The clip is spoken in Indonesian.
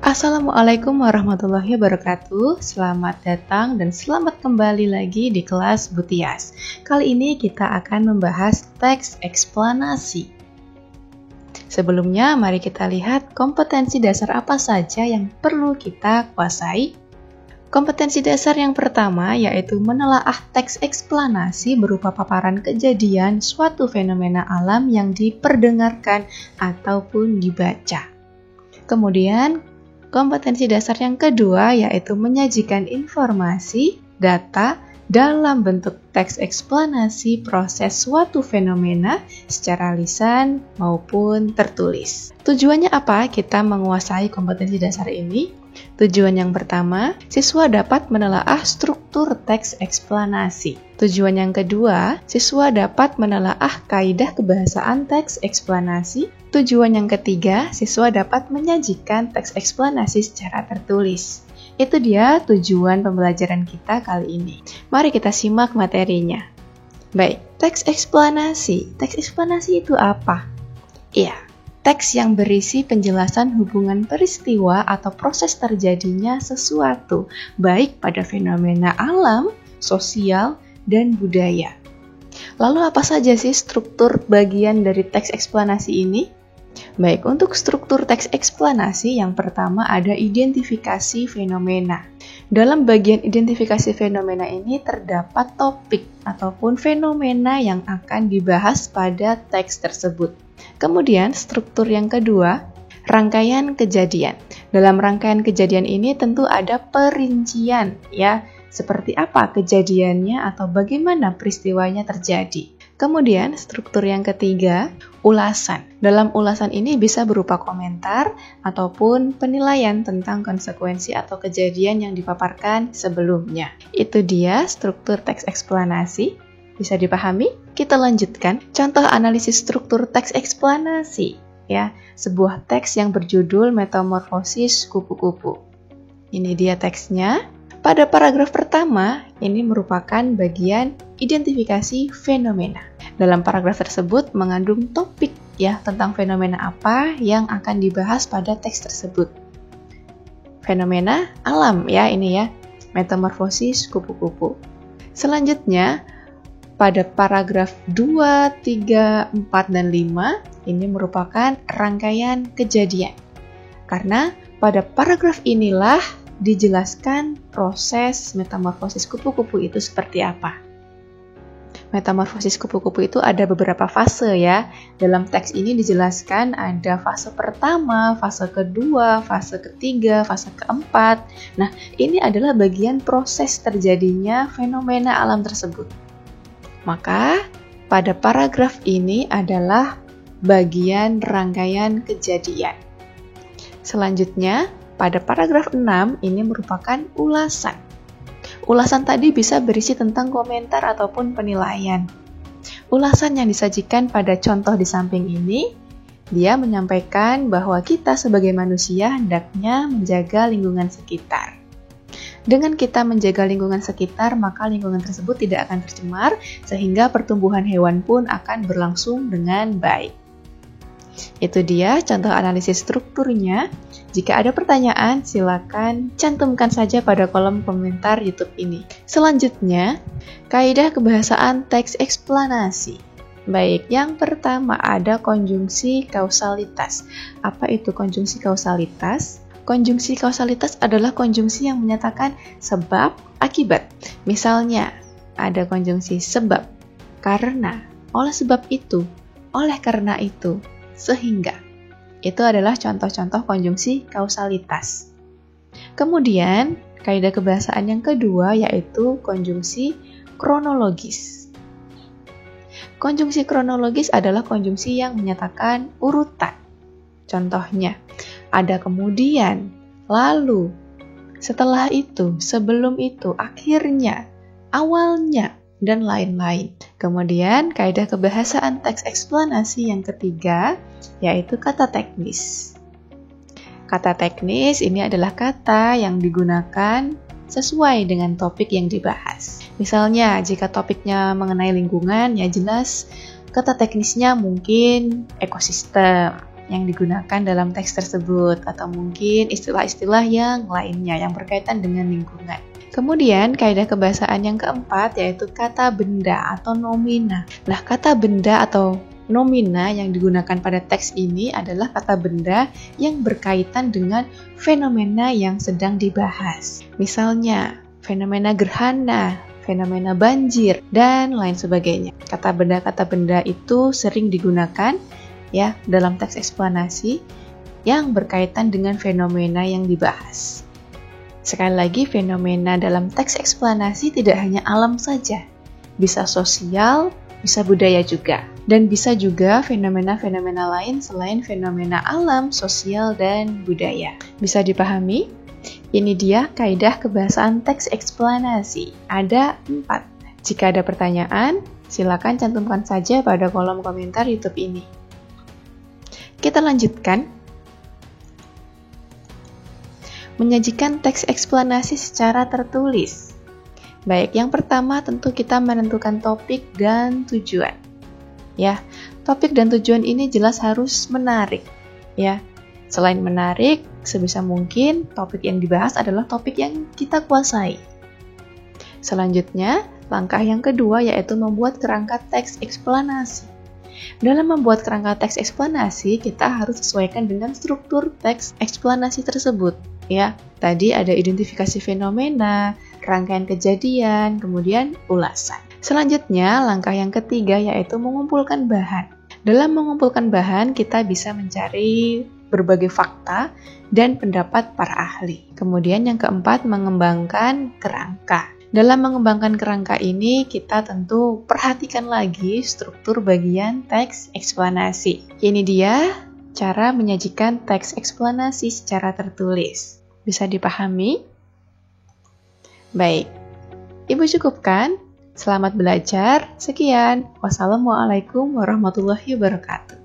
Assalamualaikum warahmatullahi wabarakatuh. Selamat datang dan selamat kembali lagi di kelas Butias. Kali ini kita akan membahas teks eksplanasi. Sebelumnya, mari kita lihat kompetensi dasar apa saja yang perlu kita kuasai. Kompetensi dasar yang pertama yaitu menelaah teks eksplanasi berupa paparan kejadian suatu fenomena alam yang diperdengarkan ataupun dibaca. Kemudian, kompetensi dasar yang kedua yaitu menyajikan informasi, data, dalam bentuk teks eksplanasi proses suatu fenomena secara lisan maupun tertulis. Tujuannya apa kita menguasai kompetensi dasar ini? Tujuan yang pertama, siswa dapat menelaah struktur teks eksplanasi. Tujuan yang kedua, siswa dapat menelaah kaidah kebahasaan teks eksplanasi. Tujuan yang ketiga, siswa dapat menyajikan teks eksplanasi secara tertulis. Itu dia tujuan pembelajaran kita kali ini. Mari kita simak materinya. Baik, teks eksplanasi. Teks eksplanasi itu apa? Iya, teks yang berisi penjelasan hubungan peristiwa atau proses terjadinya sesuatu, baik pada fenomena alam, sosial, dan budaya. Lalu apa saja sih struktur bagian dari teks eksplanasi ini? Baik, untuk struktur teks eksplanasi yang pertama ada identifikasi fenomena. Dalam bagian identifikasi fenomena ini terdapat topik ataupun fenomena yang akan dibahas pada teks tersebut. Kemudian struktur yang kedua, rangkaian kejadian. Dalam rangkaian kejadian ini tentu ada perincian ya, seperti apa kejadiannya atau bagaimana peristiwanya terjadi. Kemudian struktur yang ketiga, ulasan. Dalam ulasan ini bisa berupa komentar ataupun penilaian tentang konsekuensi atau kejadian yang dipaparkan sebelumnya. Itu dia struktur teks eksplanasi. Bisa dipahami? Kita lanjutkan. Contoh analisis struktur teks eksplanasi. Ya, sebuah teks yang berjudul Metamorfosis Kupu-kupu. Ini dia teksnya. Pada paragraf pertama, ini merupakan bagian identifikasi fenomena. Dalam paragraf tersebut mengandung topik ya tentang fenomena apa yang akan dibahas pada teks tersebut. Fenomena alam ya ini ya, metamorfosis kupu-kupu. Selanjutnya, pada paragraf 2, 3, 4, dan 5, ini merupakan rangkaian kejadian. Karena pada paragraf inilah dijelaskan proses metamorfosis kupu-kupu itu seperti apa. Metamorfosis kupu-kupu itu ada beberapa fase ya. Dalam teks ini dijelaskan ada fase pertama, fase kedua, fase ketiga, fase keempat. Nah, ini adalah bagian proses terjadinya fenomena alam tersebut. Maka, pada paragraf ini adalah bagian rangkaian kejadian. Selanjutnya, pada paragraf 6 ini merupakan ulasan. Ulasan tadi bisa berisi tentang komentar ataupun penilaian. Ulasan yang disajikan pada contoh di samping ini, dia menyampaikan bahwa kita sebagai manusia hendaknya menjaga lingkungan sekitar. Dengan kita menjaga lingkungan sekitar, maka lingkungan tersebut tidak akan tercemar, sehingga pertumbuhan hewan pun akan berlangsung dengan baik. Itu dia contoh analisis strukturnya. Jika ada pertanyaan, silakan cantumkan saja pada kolom komentar YouTube ini. Selanjutnya, kaidah kebahasaan teks eksplanasi. Baik, yang pertama ada konjungsi kausalitas. Apa itu konjungsi kausalitas? Konjungsi kausalitas adalah konjungsi yang menyatakan sebab akibat. Misalnya, ada konjungsi sebab, karena, oleh sebab itu, oleh karena itu, sehingga. Itu adalah contoh-contoh konjungsi kausalitas. Kemudian, kaidah kebahasaan yang kedua yaitu konjungsi kronologis. Konjungsi kronologis adalah konjungsi yang menyatakan urutan. Contohnya, ada kemudian, lalu, setelah itu, sebelum itu, akhirnya, awalnya, dan lain-lain. Kemudian, kaidah kebahasaan teks eksplanasi yang ketiga, yaitu kata teknis. Kata teknis ini adalah kata yang digunakan sesuai dengan topik yang dibahas. Misalnya, jika topiknya mengenai lingkungan, ya jelas kata teknisnya mungkin ekosistem. yang digunakan dalam teks tersebut, atau mungkin istilah-istilah yang lainnya yang berkaitan dengan lingkungan. Kemudian, kaidah kebahasaan yang keempat yaitu kata benda atau nomina. Nah, kata benda atau nomina yang digunakan pada teks ini adalah kata benda yang berkaitan dengan fenomena yang sedang dibahas. Misalnya, fenomena gerhana, fenomena banjir, dan lain sebagainya. Kata benda itu sering digunakan ya dalam teks eksplanasi yang berkaitan dengan fenomena yang dibahas. Sekali lagi, fenomena dalam teks eksplanasi tidak hanya alam saja, bisa sosial, bisa budaya juga. Dan bisa juga fenomena-fenomena lain selain fenomena alam, sosial, dan budaya. Bisa dipahami? Ini dia kaidah kebahasaan teks eksplanasi. Ada 4. Jika ada pertanyaan, silakan cantumkan saja pada kolom komentar YouTube ini. Kita lanjutkan. Menyajikan teks eksplanasi secara tertulis. Baik, yang pertama tentu kita menentukan topik dan tujuan. Ya, topik dan tujuan ini jelas harus menarik. Ya, selain menarik, sebisa mungkin topik yang dibahas adalah topik yang kita kuasai. Selanjutnya, langkah yang kedua yaitu membuat kerangka teks eksplanasi. Dalam membuat kerangka teks eksplanasi, kita harus sesuaikan dengan struktur teks eksplanasi tersebut. Ya, tadi ada identifikasi fenomena, rangkaian kejadian, kemudian ulasan. Selanjutnya, langkah yang ketiga yaitu mengumpulkan bahan. Dalam mengumpulkan bahan, kita bisa mencari berbagai fakta dan pendapat para ahli. Kemudian yang keempat, mengembangkan kerangka. Dalam mengembangkan kerangka ini, kita tentu perhatikan lagi struktur bagian teks eksplanasi. Ini dia cara menyajikan teks eksplanasi secara tertulis. Bisa dipahami? Baik, Ibu cukupkan. Selamat belajar. Sekian. Wassalamualaikum warahmatullahi wabarakatuh.